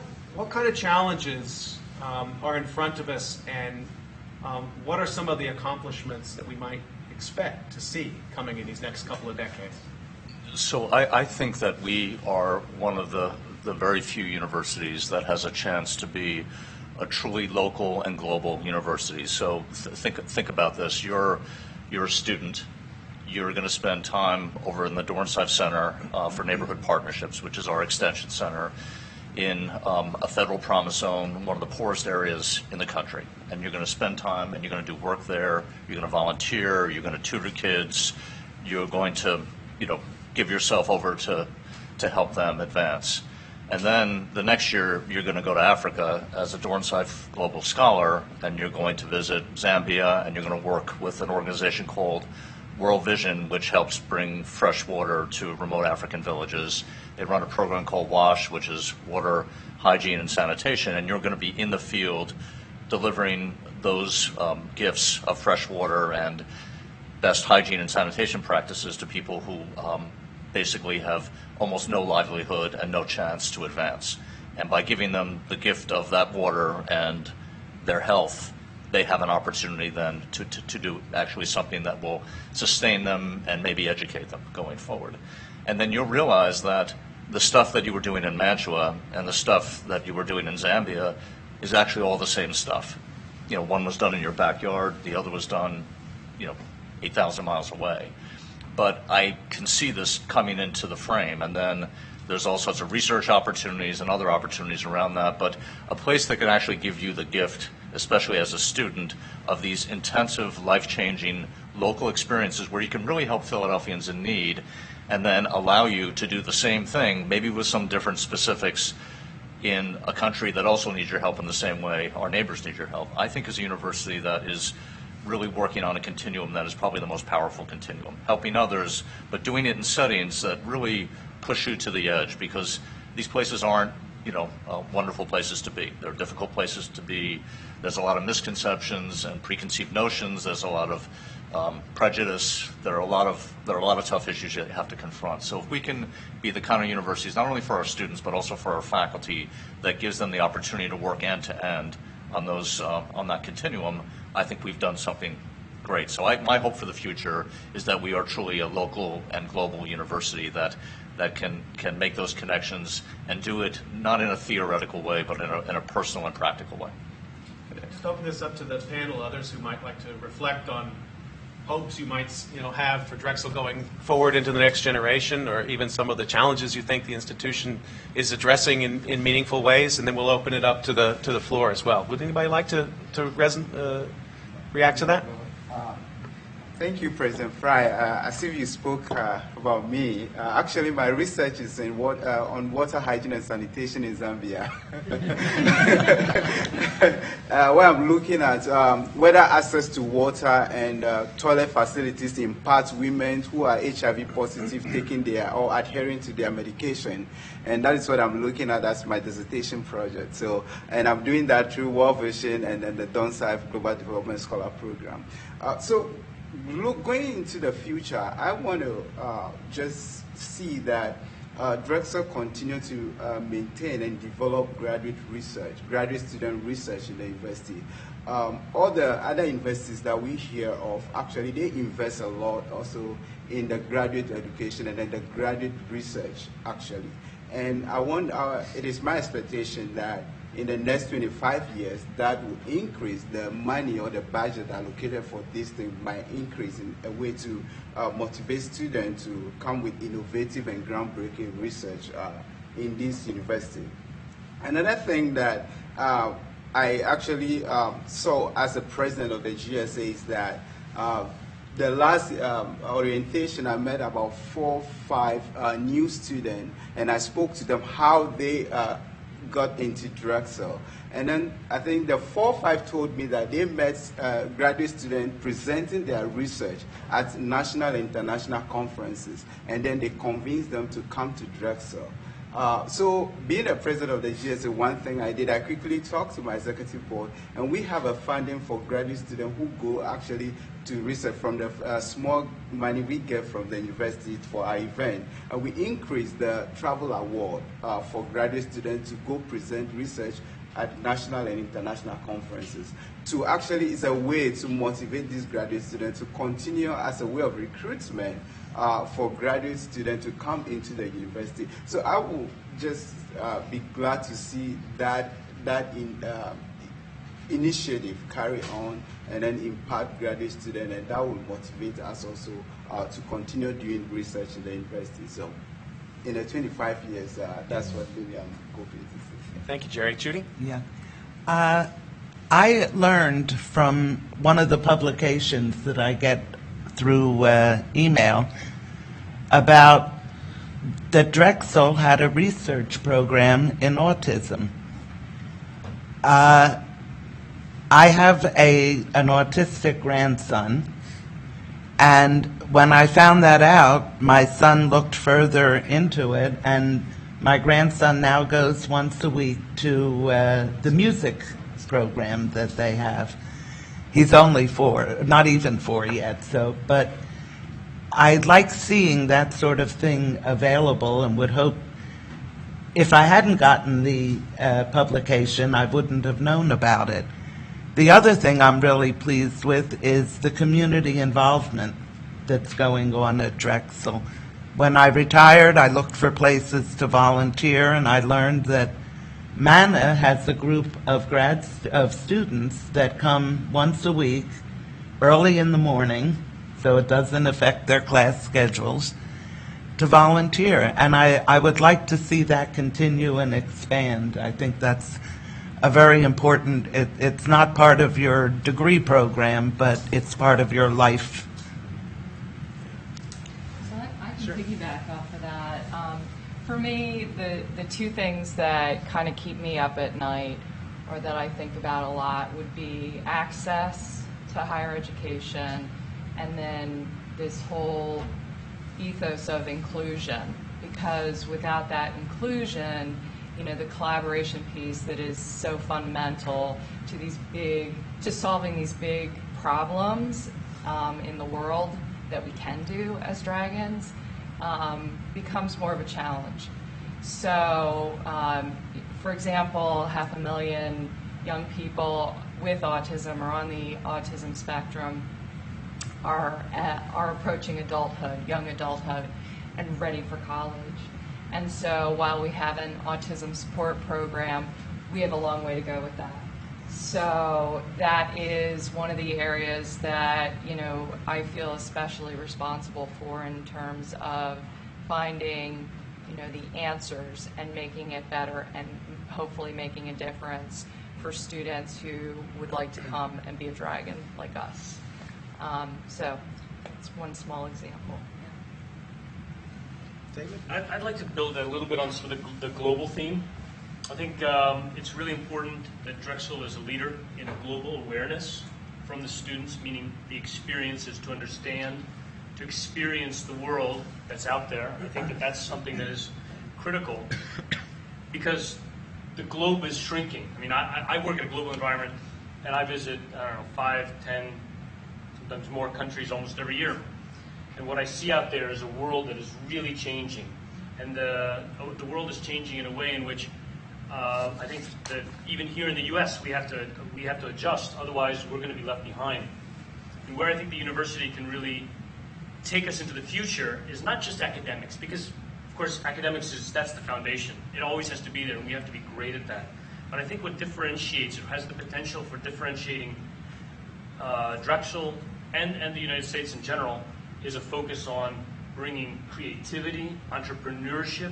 kind of challenges are in front of us, and what are some of the accomplishments that we might expect to see coming in these next couple of decades? So I think that we are one of the very few universities that has a chance to be a truly local and global university. So think about this. You're a student. You're going to spend time over in the Dornsife Center for Neighborhood Partnerships, which is our extension center, in a federal promise zone, one of the poorest areas in the country. And you're going to spend time and you're going to do work there. You're going to volunteer. You're going to tutor kids. You're going to, give yourself over to help them advance. And then the next year, you're going to go to Africa as a Dornsife Global Scholar, and you're going to visit Zambia, and you're going to work with an organization called World Vision, which helps bring fresh water to remote African villages. They run a program called WASH, which is water hygiene and sanitation, and you're going to be in the field delivering those gifts of fresh water and best hygiene and sanitation practices to people who basically have almost no livelihood and no chance to advance. And by giving them the gift of that water and their health, they have an opportunity then to do actually something that will sustain them and maybe educate them going forward. And then you'll realize that the stuff that you were doing in Mantua and the stuff that you were doing in Zambia is actually all the same stuff. One was done in your backyard, the other was done, 8,000 miles away. But I can see this coming into the frame, and then there's all sorts of research opportunities and other opportunities around that, but a place that can actually give you the gift, especially as a student, of these intensive, life-changing local experiences where you can really help Philadelphians in need, and then allow you to do the same thing, maybe with some different specifics, in a country that also needs your help in the same way our neighbors need your help. I think is a university that is really working on a continuum that is probably the most powerful continuum, helping others, but doing it in settings that really push you to the edge, because these places aren't, wonderful places to be. They're difficult places to be. There's a lot of misconceptions and preconceived notions. There's a lot of prejudice. There are a lot of tough issues you have to confront. So if we can be the kind of universities, not only for our students but also for our faculty, that gives them the opportunity to work end to end on those on that continuum, I think we've done something great. So my hope for the future is that we are truly a local and global university that can make those connections and do it not in a theoretical way, but in a personal and practical way. Just open this up to the panel, others who might like to reflect on hopes you might have for Drexel going forward into the next generation, or even some of the challenges you think the institution is addressing in meaningful ways, and then we'll open it up to the floor as well. Would anybody like to react to that? Thank you, President Fry. As if you spoke about me, actually my research is on water hygiene and sanitation in Zambia. Where I'm looking at whether access to water and toilet facilities impacts women who are HIV positive taking or adhering to their medication. And that is what I'm looking at as my dissertation project. So, and I'm doing that through World Vision and then the Dornsife Global Development Scholar Program. Going into the future, I want to just see that Drexel continue to maintain and develop graduate student research in the university. All the other universities that we hear of, actually, they invest a lot also in the graduate education and then the graduate research, actually. And it is my expectation that in the next 25 years, that will increase the money or the budget allocated for this thing might increase in a way to motivate students to come with innovative and groundbreaking research in this university. Another thing that I actually saw as the president of the GSA is that the last orientation, I met about 4 or 5 new students, and I spoke to them how they got into Drexel. And then I think the 4 or 5 told me that they met graduate students presenting their research at national and international conferences, and then they convinced them to come to Drexel. So being a president of the GSA, one thing I did, I quickly talked to my executive board, and we have a funding for graduate students who go actually to research from the small money we get from the university for our event. And we increased the travel award for graduate students to go present research at national and international conferences. To actually, it's a way to motivate these graduate students to continue as a way of recruitment for graduate students to come into the university. So I will just be glad to see that initiative carry on and then impact graduate students, and that will motivate us also to continue doing research in the university. So in the 25 years, that's what really I'm hoping to see. Thank you, Jerry. Judy? Yeah. I learned from one of the publications that I get through email about that Drexel had a research program in autism. I have an autistic grandson, and when I found that out, my son looked further into it, and my grandson now goes once a week to the music program that they have. He's only 4, not even 4 yet, so, but I like seeing that sort of thing available and would hope, if I hadn't gotten the publication, I wouldn't have known about it. The other thing I'm really pleased with is the community involvement that's going on at Drexel. When I retired, I looked for places to volunteer, and I learned that MANA has a group of students that come once a week, early in the morning, so it doesn't affect their class schedules, to volunteer. And I would like to see that continue and expand. I think that's a very important, it's not part of your degree program, but it's part of your life. So I can piggyback off of that. For me, the two things that kind of keep me up at night, or that I think about a lot, would be access to higher education, and then this whole ethos of inclusion. Because without that inclusion, you know, the collaboration piece that is so fundamental to solving these big problems in the world that we can do as dragons, becomes more of a challenge. So, for example, 500,000 young people with autism or on the autism spectrum are approaching adulthood, young adulthood, and ready for college. And so while we have an autism support program, we have a long way to go with that. So that is one of the areas that, you know, I feel especially responsible for in terms of finding, you know, the answers and making it better and hopefully making a difference for students who would like to come and be a dragon like us. So it's one small example. David? I'd like to build a little bit on sort of the global theme. I think it's really important that Drexel is a leader in global awareness from the students, meaning the experiences to understand, to experience the world that's out there. I think that that's something that is critical because the globe is shrinking. I mean, I work in a global environment and I visit, 5, 10, sometimes more countries almost every year. And what I see out there is a world that is really changing. And the world is changing in a way in which I think that even here in the U.S. we have to adjust. Otherwise, we're going to be left behind. And where I think the university can really take us into the future is not just academics, because of course academics that's the foundation. It always has to be there, and we have to be great at that. But I think what differentiates, or has the potential for differentiating Drexel and the United States in general, is a focus on bringing creativity, entrepreneurship,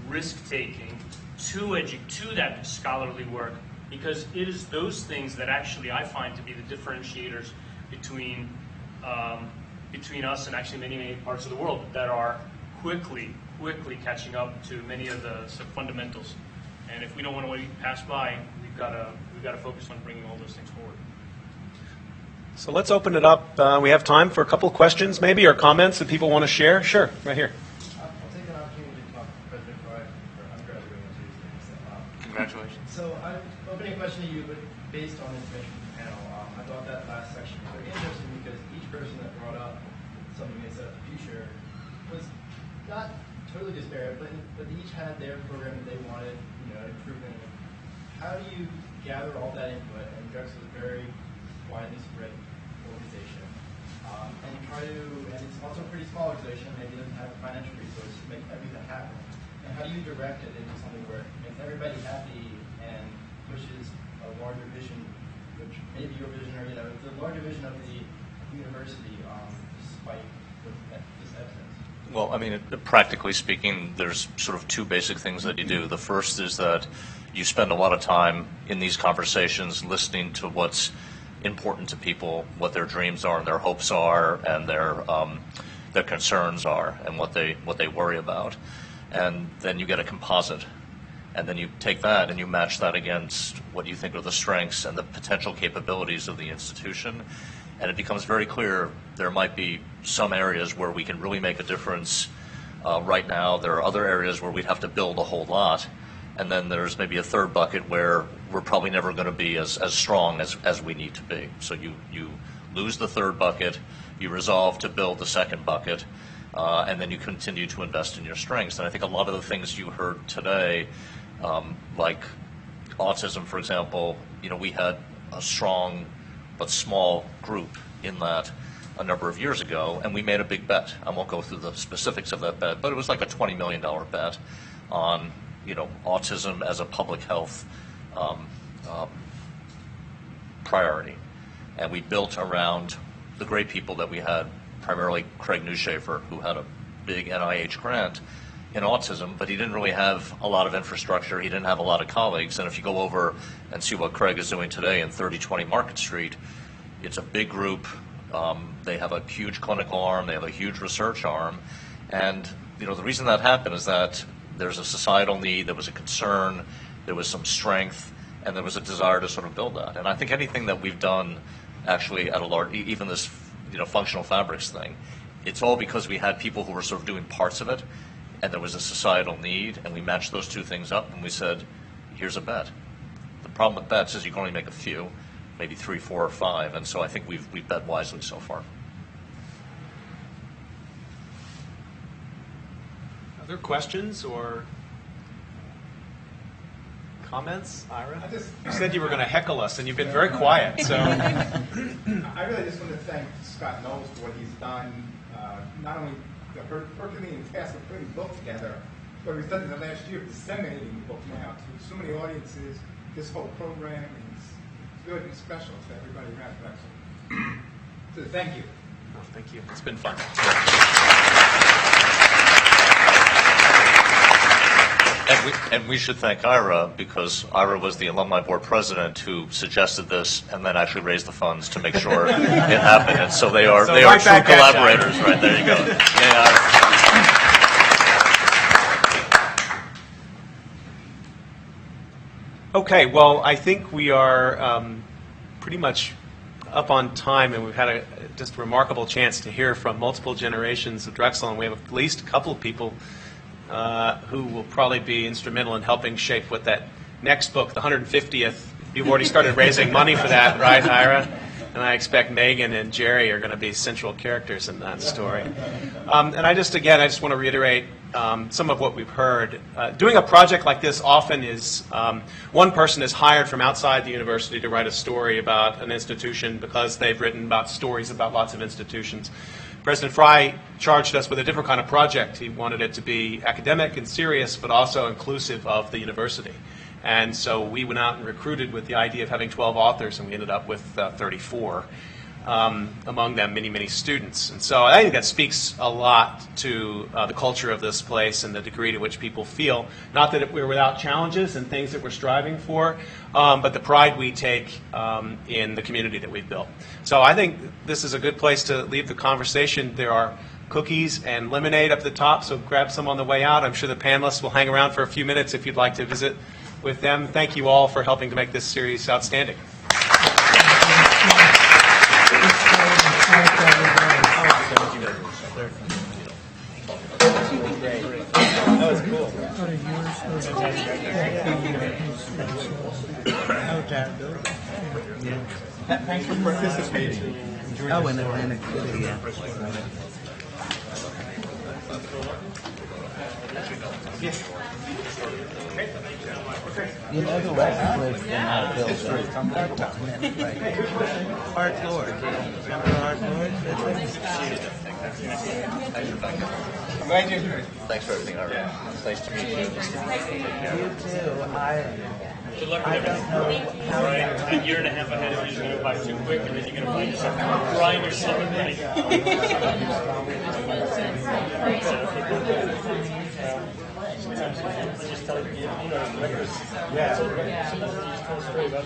risk-taking to that scholarly work, because it is those things that actually I find to be the differentiators between us and actually many parts of the world that are quickly catching up to many of the fundamentals. And if we don't want to pass by, we've got to focus on bringing all those things forward. So let's open it up. We have time for a couple of questions maybe, or comments that people want to share. Sure, right here. I'll take an opportunity to talk to President Freud for undergraduate Tuesday. Congratulations. So I'm opening a question to you, but based on information from the panel. I thought that last section was very interesting because each person that brought up something they said of the future was not totally disparate, but they each had their program that they wanted, improvement in how do you gather all that input? And Drexel is a very widely spread organization. And you try to, and it's also a pretty small organization, maybe doesn't have the financial resources to make everything happen. And how do you direct it into something where it makes everybody happy and pushes a larger vision, which maybe your vision or, the larger vision of the university, despite this absence? Well, I mean, practically speaking, there's sort of two basic things that you do. The first is that you spend a lot of time in these conversations listening to what's important to people, what their dreams are and their hopes are and their concerns are and what they worry about. And then you get a composite. And then you take that and you match that against what you think are the strengths and the potential capabilities of the institution. And it becomes very clear there might be some areas where we can really make a difference right now. There are other areas where we'd have to build a whole lot. And then there's maybe a third bucket where we're probably never going to be as strong as we need to be. So you lose the third bucket, you resolve to build the second bucket, and then you continue to invest in your strengths. And I think a lot of the things you heard today, like autism, for example, we had a strong but small group in that a number of years ago, and we made a big bet. I won't go through the specifics of that bet, but it was like a $20 million bet on autism as a public health priority. And we built around the great people that we had, primarily Craig Newshafer, who had a big NIH grant in autism, but he didn't really have a lot of infrastructure. He didn't have a lot of colleagues. And if you go over and see what Craig is doing today in 3020 Market Street, it's a big group. They have a huge clinical arm. They have a huge research arm. And the reason that happened is that there's a societal need, there was a concern, there was some strength, and there was a desire to sort of build that. And I think anything that we've done actually at a large, even this functional fabrics thing, it's all because we had people who were sort of doing parts of it, and there was a societal need, and we matched those two things up, and we said, here's a bet. The problem with bets is you can only make a few, maybe 3, 4, or 5, and so I think we've bet wisely so far. Other questions or comments, Ira? You said you were going to heckle us, and you've been very quiet. So I really just want to thank Scott Knowles for what he's done, not only the Herculean task of putting the book together, but he's done in the last year of disseminating the book now to so many audiences. This whole program is good and special to everybody around Drexel. So thank you. Oh, thank you. It's been fun. And we should thank Ira, because Ira was the alumni board president who suggested this and then actually raised the funds to make sure it happened. And so they are true collaborators. Right, there you go. Okay, well, I think we are pretty much up on time, and we've had just a remarkable chance to hear from multiple generations of Drexel, and we have at least a couple of people who will probably be instrumental in helping shape what that next book, the 150th, you've already started raising money for that, right, Ira? And I expect Megan and Jerry are going to be central characters in that story. And I just want to reiterate some of what we've heard. Doing a project like this often is one person is hired from outside the university to write a story about an institution because they've written about stories about lots of institutions. President Fry charged us with a different kind of project. He wanted it to be academic and serious, but also inclusive of the university. And so we went out and recruited with the idea of having 12 authors, and we ended up with 34. Among them, many, many students. And so I think that speaks a lot to the culture of this place and the degree to which people feel, not that we're without challenges and things that we're striving for, but the pride we take in the community that we've built. So I think this is a good place to leave the conversation. There are cookies and lemonade up at the top, so grab some on the way out. I'm sure the panelists will hang around for a few minutes if you'd like to visit with them. Thank you all for helping to make this series outstanding. That was cool. Thanks for participating. Oh, in Atlantic City, yeah. You know who else lives in that building? Art Lord. Remember Art Lord? Thanks for everything, Art. It's nice to meet you. You too. Good luck with everything. Right. A year and a half ahead of you is going to buy too quick, and then you're going to find yourself crying yourself at night. Just tell you, records. Yeah. Sometimes you just tell a story about